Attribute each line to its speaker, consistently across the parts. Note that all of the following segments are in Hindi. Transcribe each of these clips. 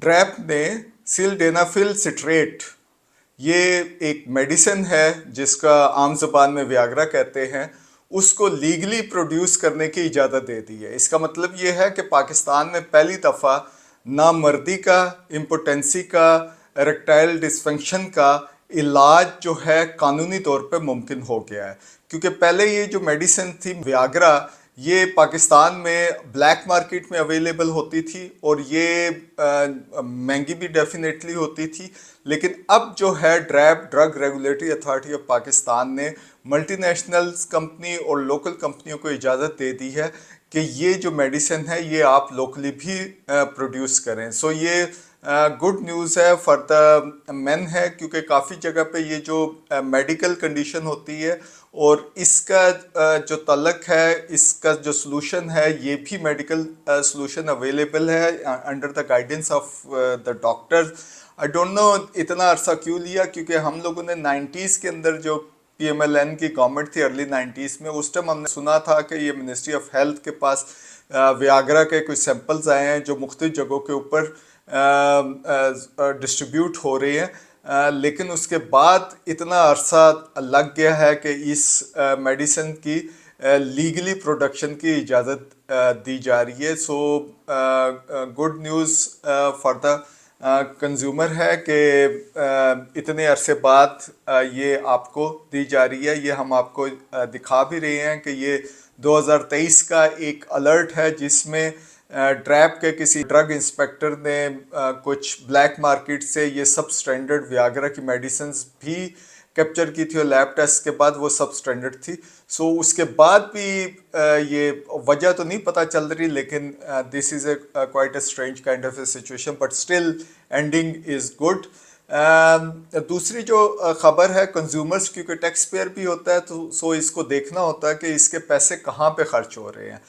Speaker 1: ड्रैप ने सिल्डेनाफिल सिट्रेट, ये एक मेडिसिन है जिसका आम जुबान में वियाग्रा कहते हैं, उसको लीगली प्रोड्यूस करने की इजाज़त दे दी है। इसका मतलब ये है कि पाकिस्तान में पहली दफ़ा नामर्दी का, इम्पोटेंसी का, इरेक्टाइल डिसफंक्शन का इलाज जो है कानूनी तौर पे मुमकिन हो गया है। क्योंकि पहले ये जो मेडिसिन थी वियाग्रा, ये पाकिस्तान में ब्लैक मार्केट में अवेलेबल होती थी और ये महंगी भी डेफिनेटली होती थी। लेकिन अब जो है drug regulatory authority of Pakistan ने मल्टीनेशनल्स कंपनी और लोकल कंपनियों को इजाज़त दे दी है कि ये जो मेडिसिन है ये आप लोकली भी प्रोड्यूस करें। सो ये गुड न्यूज़ है फॉर द मेन है, क्योंकि काफ़ी जगह पे ये जो मेडिकल कंडीशन होती है और इसका जो तलक है, इसका जो सलूशन है, ये भी मेडिकल सलूशन अवेलेबल है under the guidance of the doctor. I don't know इतना अरसा क्यों लिया, क्योंकि हम लोगों ने 90s के अंदर जो PMLN की गवर्नमेंट थी अर्ली 90s में, उस टाइम हमने सुना था कि ये मिनिस्ट्री ऑफ हेल्थ के पास वियाग्रा के कुछ सैंपल्स आए हैं जो मुख्तलिफ जगहों के ऊपर डिस्ट्रीब्यूट हो रही हैं। लेकिन उसके बाद इतना अरसा लग गया है कि इस मेडिसिन की लीगली प्रोडक्शन की इजाज़त दी जा रही है। So good news for the consumer है कि इतने अरसे बाद ये आपको दी जा रही है। ये हम आपको दिखा भी रहे हैं कि ये 2023 का एक अलर्ट है जिसमें ड्रैप के किसी ड्रग इंस्पेक्टर ने कुछ ब्लैक मार्केट से ये सब स्टैंडर्ड वियाग्रा की मेडिसिन भी कैप्चर की थी और लैब टेस्ट के बाद वो सब स्टैंडर्ड थी। सो उसके बाद भी ये वजह तो नहीं पता चल रही, लेकिन this is a quite a strange kind of A situation, but still ending is good. दूसरी जो ख़बर है कंज्यूमर्स, क्योंकि टैक्स पेयर भी होता है तो सो इसको देखना होता है कि इसके पैसे कहाँ पे खर्च हो रहे हैं।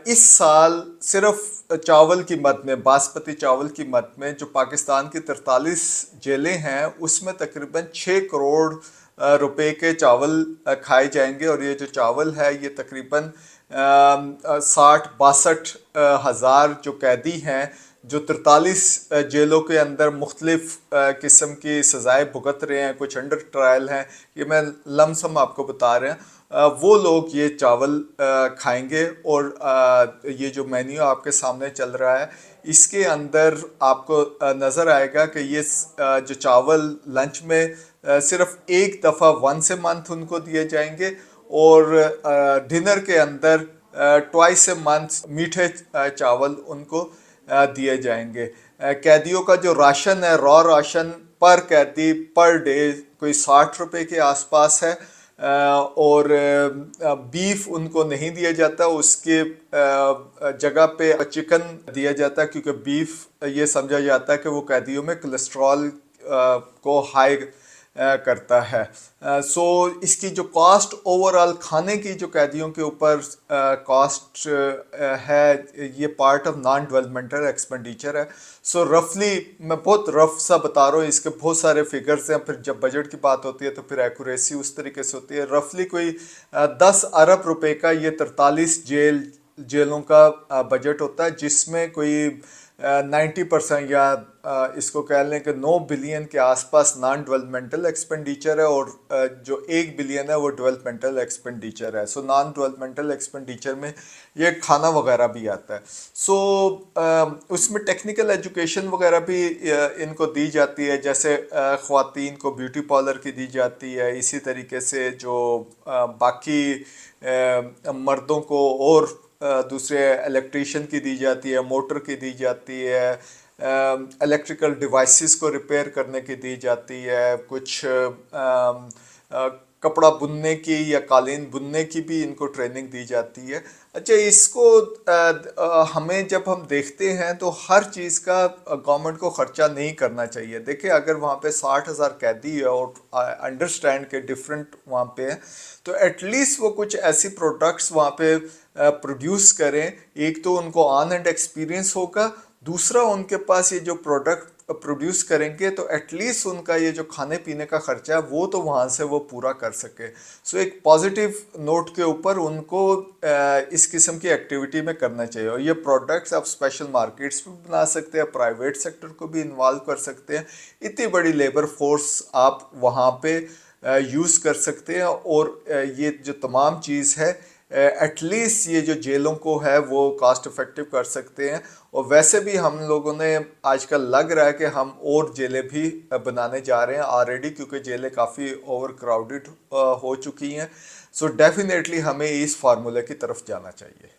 Speaker 1: इस साल सिर्फ चावल की मद में, बासमती चावल की मद में जो पाकिस्तान की 43 जेलें हैं उसमें तकरीबन 6 करोड़ रुपए के चावल खाए जाएंगे। और ये जो चावल है ये तकरीबन 60-62 हज़ार जो कैदी हैं जो 43 जेलों के अंदर मुख्तलिफ किस्म की सज़ाएँ भुगत रहे हैं, कुछ अंडर ट्रायल हैं, ये मैं लमसम आपको बता रहे हैं, वो लोग ये चावल खाएंगे। और ये जो मेन्यू आपके सामने चल रहा है इसके अंदर आपको नज़र आएगा कि ये जो चावल लंच में सिर्फ एक दफ़ा वंस ए मंथ उनको दिए जाएंगे और डिनर के अंदर ट्वाइस ए मंथ मीठे चावल उनको दिए जाएंगे। कैदियों का जो राशन है, रॉ राशन पर कैदी पर डे कोई 60 रुपए के आसपास है। और बीफ उनको नहीं दिया जाता, उसके जगह पे चिकन दिया जाता है, क्योंकि बीफ ये समझा जाता है कि वो कैदियों में कोलेस्ट्रॉल को हाई करता है। सो इसकी जो कॉस्ट ओवरऑल खाने की जो कैदियों के ऊपर कॉस्ट है, ये part of non developmental expenditure है। सो रफली मैं बहुत रफ सा बता रहा हूँ, इसके बहुत सारे फिगर्स हैं, फिर जब बजट की बात होती है तो फिर एक्यूरेसी उस तरीके से होती है। रफली कोई 10 अरब रुपए का ये 43 जेलों का बजट होता है, जिसमें कोई 90% या इसको कह लें कि 9 बिलियन के आसपास नॉन डेवलपमेंटल एक्सपेंडिचर है और जो 1 बिलियन है वो डेवलपमेंटल एक्सपेंडिचर है। सो नॉन डेवलपमेंटल एक्सपेंडिचर में ये खाना वगैरह भी आता है। सो उसमें टेक्निकल एजुकेशन वगैरह भी इनको दी जाती है, जैसे ख़वातीन को ब्यूटी पार्लर की दी जाती है, इसी तरीके से जो बाकी मर्दों को और दूसरे इलेक्ट्रीशियन की दी जाती है, मोटर की दी जाती है, इलेक्ट्रिकल डिवाइसेस को रिपेयर करने की दी जाती है, कुछ कपड़ा बुनने की या कालीन बुनने की भी इनको ट्रेनिंग दी जाती है। अच्छा, इसको हमें जब हम देखते हैं तो हर चीज़ का गवर्नमेंट को ख़र्चा नहीं करना चाहिए। देखिए, अगर वहाँ पे 60,000 कैदी है और अंडरस्टैंड के डिफरेंट वहाँ पे है, तो एटलीस्ट वो कुछ ऐसी प्रोडक्ट्स वहाँ पे प्रोड्यूस करें। एक तो उनको ऑन हैंड एक्सपीरियंस होगा, दूसरा उनके पास ये जो प्रोडक्ट प्रोड्यूस करेंगे तो एटलीस्ट उनका ये जो खाने पीने का खर्चा है वो तो वहाँ से वो पूरा कर सके। सो एक पॉजिटिव नोट के ऊपर उनको इस किस्म की एक्टिविटी में करना चाहिए। और ये प्रोडक्ट्स आप स्पेशल मार्केट्स में बना सकते हैं, प्राइवेट सेक्टर को भी इन्वॉल्व कर सकते हैं, इतनी बड़ी लेबर फोर्स आप वहाँ पे यूज़ कर सकते हैं। और ये जो तमाम चीज़ है एटलीस्ट ये जो जेलों को है वो कॉस्ट इफेक्टिव कर सकते हैं। और वैसे भी हम लोगों ने आजकल लग रहा है कि हम और जेलें भी बनाने जा रहे हैं ऑलरेडी, क्योंकि जेलें काफ़ी ओवर क्राउडेड हो चुकी हैं। सो डेफिनेटली हमें इस फार्मूले की तरफ जाना चाहिए।